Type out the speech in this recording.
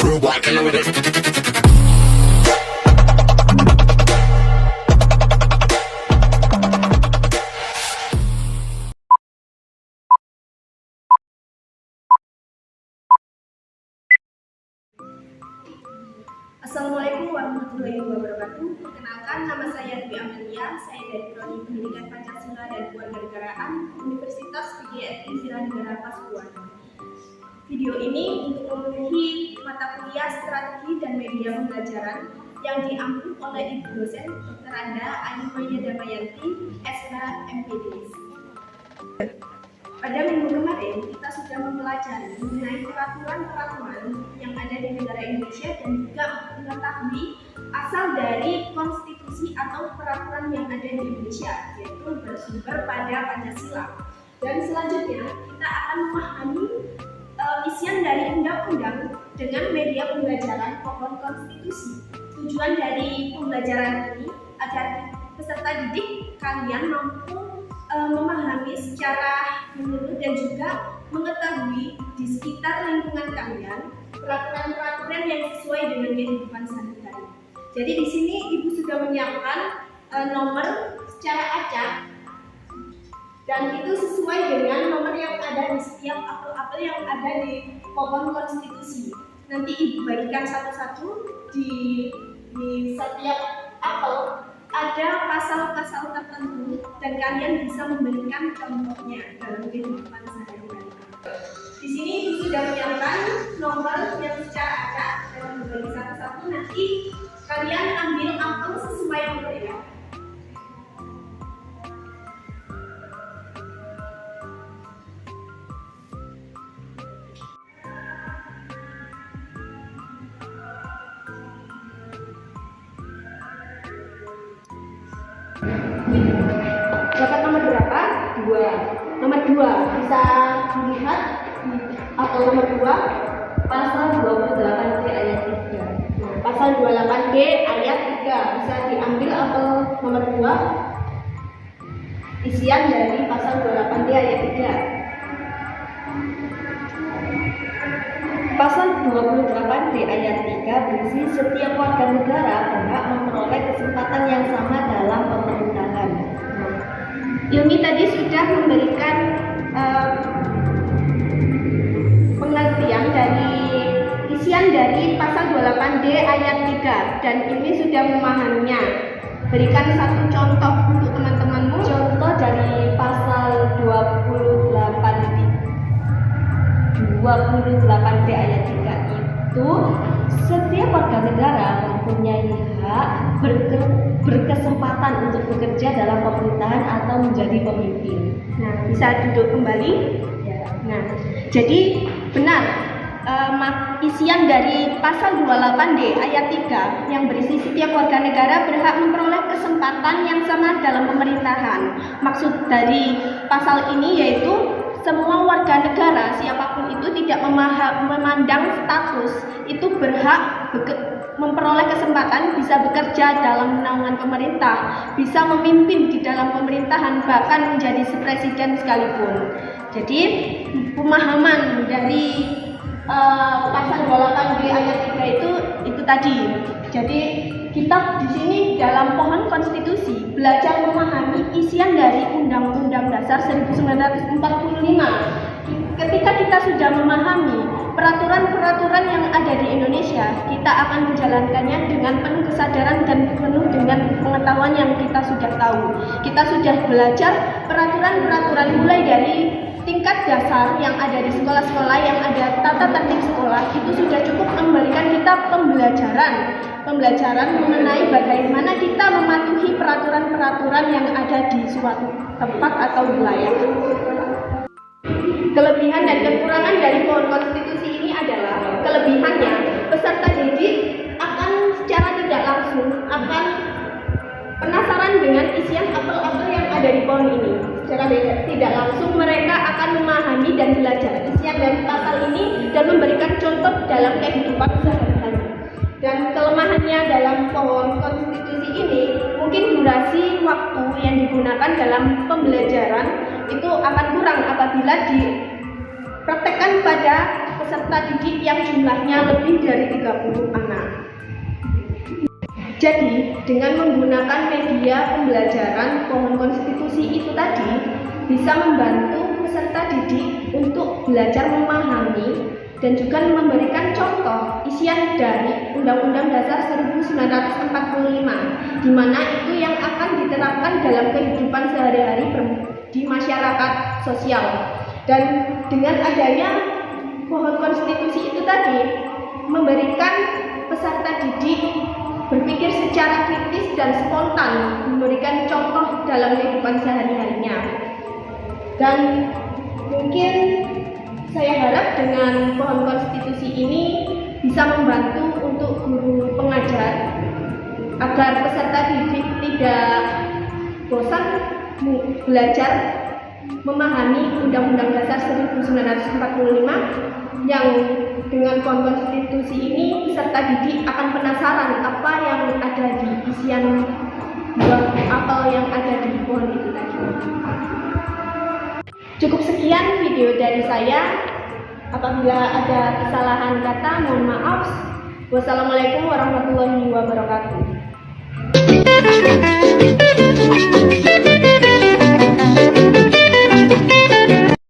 crew, boy, killer with it. Assalamualaikum warahmatullahi wabarakatuh. Perkenalkan, nama saya Dwi Amelia. Saya dari Prodi Pendidikan Pancasila dan Kewarganegaraan Universitas PGRI Viranegara Pasuruan. Video ini untuk memenuhi mata kuliah strategi dan media pembelajaran yang diambil oleh Ibu dosen Dr. Anda Ayu Maya Damayanti, SH MPD. Pada minggu kemarin, kita sudah mempelajari mengenai peraturan-peraturan yang ada di negara Indonesia dan juga mengetahui asal dari konstitusi atau peraturan yang ada di Indonesia, yaitu bersumber pada Pancasila. Dan selanjutnya, kita akan memahami isian dari undang-undang dengan media pembelajaran pokok konstitusi. Tujuan dari pembelajaran ini agar peserta didik kalian mampu memahami secara menyeluruh dan juga mengetahui di sekitar lingkungan kalian peraturan-peraturan yang sesuai dengan kehidupan sehari-hari. Jadi di sini Ibu sudah menyiapkan nomor secara acak dan itu sesuai dengan nomor yang ada di setiap apel-apel yang ada di pohon konstitusi. Nanti Ibu bagikan satu-satu di setiap apel. Ada pasal-pasal tertentu dan kalian bisa memberikan contohnya dalam kehidupan sehari-hari. Di sini Ibu sudah menyiapkan nomor yang secara acak dan membagi satu-satu. Nanti kalian ambil apel sesuai nomor ya. Dapat nomor berapa? 2. Nomor 2 bisa dilihat apel nomor 2 pasal 28D ayat 3. Nah, pasal 28D ayat 3 bisa diambil apel nomor 2 isian dari pasal 28D ayat 3. Pasal 28D ayat 3 berisi setiap warga negara berhak memperoleh kesempatan yang sama dalam pemerintahan. Ilmi tadi sudah memberikan pengertian dari isian dari pasal 28D ayat 3 dan ini sudah memahaminya. Berikan satu contoh untuk teman-temanmu. Contoh dari pasal 28D ayat 3 itu setiap warga negara mempunyai hak berkesempatan untuk bekerja dalam pemerintahan atau menjadi pemimpin. Nah, bisa duduk kembali. Ya. Nah, jadi benar isian dari pasal 28D ayat 3 yang berisi setiap warga negara berhak memperoleh kesempatan yang sama dalam pemerintahan. Maksud dari pasal ini yaitu semua warga negara siapapun itu tidak memandang status itu berhak memperoleh kesempatan bisa bekerja dalam naungan pemerintah, bisa memimpin di dalam pemerintahan, bahkan menjadi presiden sekalipun. Jadi pemahaman dari pasal 28D ayat 3 itu tadi. Jadi kita di sini dalam pohon konstitusi belajar memahami isian dari Undang-Undang Dasar 1945. Ketika kita sudah memahami peraturan-peraturan yang ada di Indonesia, kita akan menjalankannya dengan penuh kesadaran dan penuh dengan pengetahuan yang kita sudah tahu. Kita sudah belajar peraturan-peraturan mulai dari tingkat dasar yang ada di sekolah-sekolah, yang ada tata tertib sekolah, itu sudah cukup memberikan kita pembelajaran mengenai bagaimana kita mematuhi peraturan-peraturan yang ada di suatu tempat atau wilayah. Kelebihan dan kekurangan dari pohon konstitusi ini adalah kelebihannya peserta didik akan secara tidak langsung akan penasaran dengan isian apel-apel yang ada di pohon ini. Secara tidak langsung mereka akan memahami dan belajar isian dari pasal ini dan memberikan contoh dalam kehidupan sehari-hari. Dan kelemahannya dalam pohon konstitusi ini mungkin durasi waktu yang digunakan dalam pembelajaran itu akan kurang apabila dipraktekkan pada peserta didik yang jumlahnya lebih dari 30 anak. Jadi, dengan menggunakan media pembelajaran pohon konstitusi itu tadi bisa membantu peserta didik untuk belajar memahami dan juga memberikan contoh isian dari Undang-Undang Dasar 1945, di mana itu yang akan diterapkan dalam kehidupan sehari-hari di masyarakat sosial. Dan dengan adanya pohon konstitusi itu tadi memberikan peserta didik berpikir secara kritis dan spontan, memberikan contoh dalam kehidupan sehari-harinya. Dan mungkin saya harap dengan pohon konstitusi ini bisa membantu untuk guru pengajar agar peserta didik tidak bosan belajar memahami Undang-Undang Dasar 1945, yang dengan pohon konstitusi ini peserta didik akan penasaran apa yang ada di isian buah apel yang ada di pohon itu tadi. Cukup sekian video dari saya. Apabila ada kesalahan kata, mohon maaf. Wassalamualaikum warahmatullahi wabarakatuh.